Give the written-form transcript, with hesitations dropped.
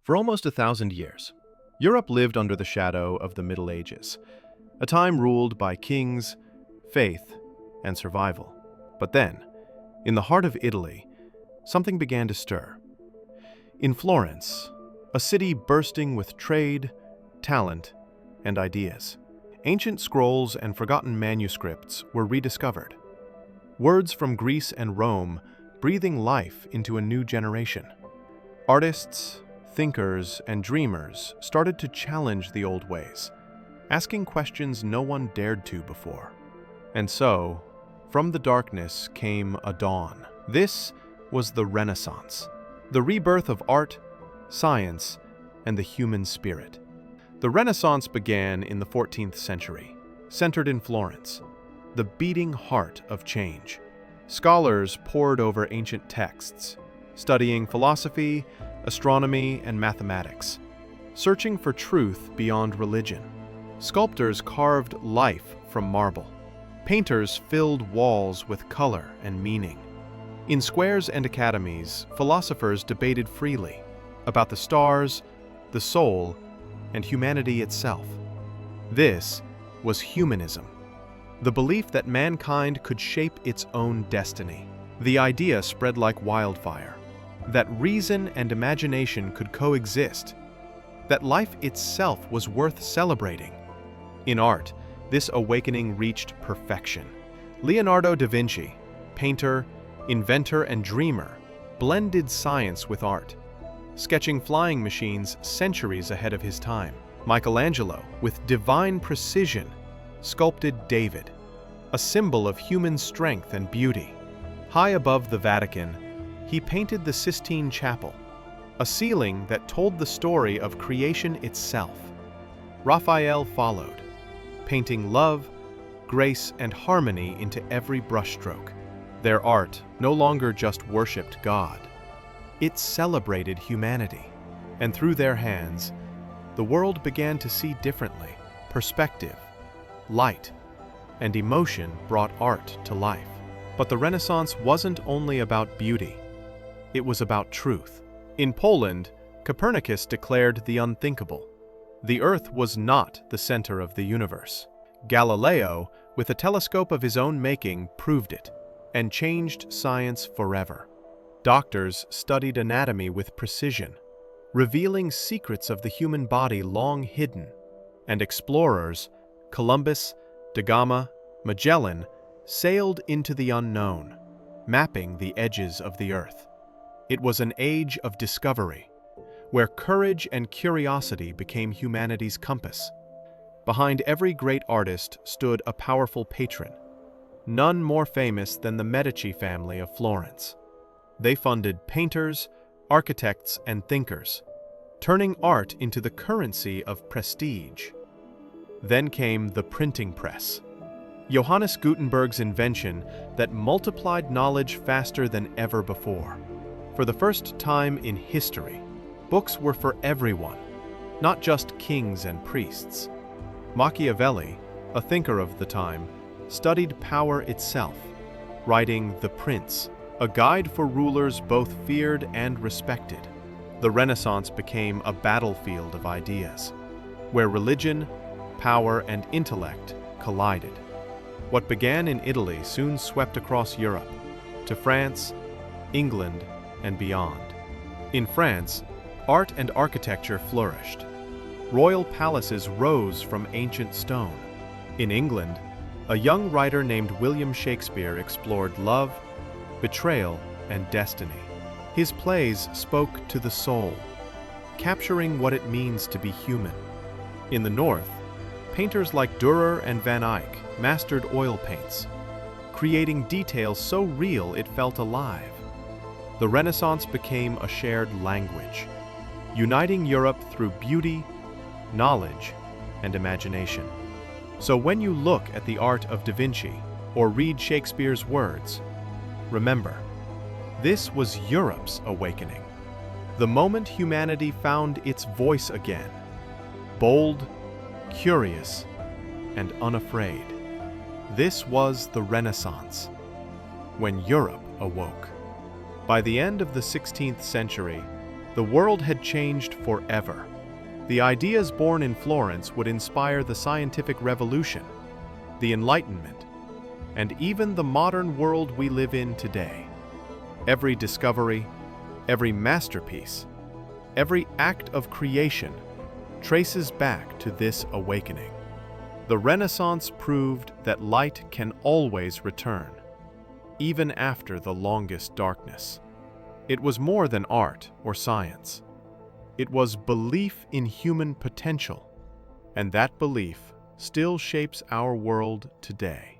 For almost 1,000 years, Europe lived under the shadow of the Middle Ages, a time ruled by kings, faith, and survival. But then, in the heart of Italy, something began to stir. In Florence, a city bursting with trade, talent, and ideas, ancient scrolls and forgotten manuscripts were rediscovered. Words from Greece and Rome breathing life into a new generation. Artists, thinkers, and dreamers started to challenge the old ways, asking questions no one dared to before. And so, from the darkness came a dawn. This was the Renaissance, the rebirth of art, science, and the human spirit. The Renaissance began in the 14th century, centered in Florence, the beating heart of change. Scholars pored over ancient texts, studying philosophy, astronomy, and mathematics, searching for truth beyond religion. Sculptors carved life from marble. Painters filled walls with color and meaning. In squares and academies, philosophers debated freely about the stars, the soul, and humanity itself. This was humanism, the belief that mankind could shape its own destiny. The idea spread like wildfire, that reason and imagination could coexist, that life itself was worth celebrating. In art, this awakening reached perfection. Leonardo da Vinci, painter, inventor, and dreamer, blended science with art, sketching flying machines centuries ahead of his time. Michelangelo, with divine precision, sculpted David, a symbol of human strength and beauty. High above the Vatican, he painted the Sistine Chapel, a ceiling that told the story of creation itself. Raphael followed, painting love, grace, and harmony into every brushstroke. Their art no longer just worshipped God. It celebrated humanity, and through their hands, the world began to see differently. Perspective, light, and emotion brought art to life. But the Renaissance wasn't only about beauty. It was about truth. In Poland, Copernicus declared the unthinkable. The Earth was not the center of the universe. Galileo, with a telescope of his own making, proved it, and changed science forever. Doctors studied anatomy with precision, revealing secrets of the human body long hidden. And explorers, Columbus, da Gama, Magellan, sailed into the unknown, mapping the edges of the Earth. It was an age of discovery, where courage and curiosity became humanity's compass. Behind every great artist stood a powerful patron, none more famous than the Medici family of Florence. They funded painters, architects, and thinkers, turning art into the currency of prestige. Then came the printing press, Johannes Gutenberg's invention that multiplied knowledge faster than ever before. For the first time in history, books were for everyone, not just kings and priests. Machiavelli, a thinker of the time, studied power itself, writing The Prince, a guide for rulers both feared and respected. The Renaissance became a battlefield of ideas, where religion, power, and intellect collided. What began in Italy soon swept across Europe, to France, England, and beyond. In France, art and architecture flourished. Royal palaces rose from ancient stone. In England, a young writer named William Shakespeare explored love, betrayal, and destiny. His plays spoke to the soul, capturing what it means to be human. In the North, painters like Dürer and Van Eyck mastered oil paints, creating details so real it felt alive. The Renaissance became a shared language, uniting Europe through beauty, knowledge, and imagination. So when you look at the art of Da Vinci or read Shakespeare's words, remember, this was Europe's awakening. The moment humanity found its voice again, bold, curious, and unafraid. This was the Renaissance, when Europe awoke. By the end of the 16th century, The world had changed forever. The ideas born in Florence would inspire the scientific revolution, the Enlightenment, and even the modern world we live in today. Every discovery, every masterpiece, every act of creation traces back to this awakening. The Renaissance proved that light can always return, even after the longest darkness. It was more than art or science. It was belief in human potential, and that belief still shapes our world today.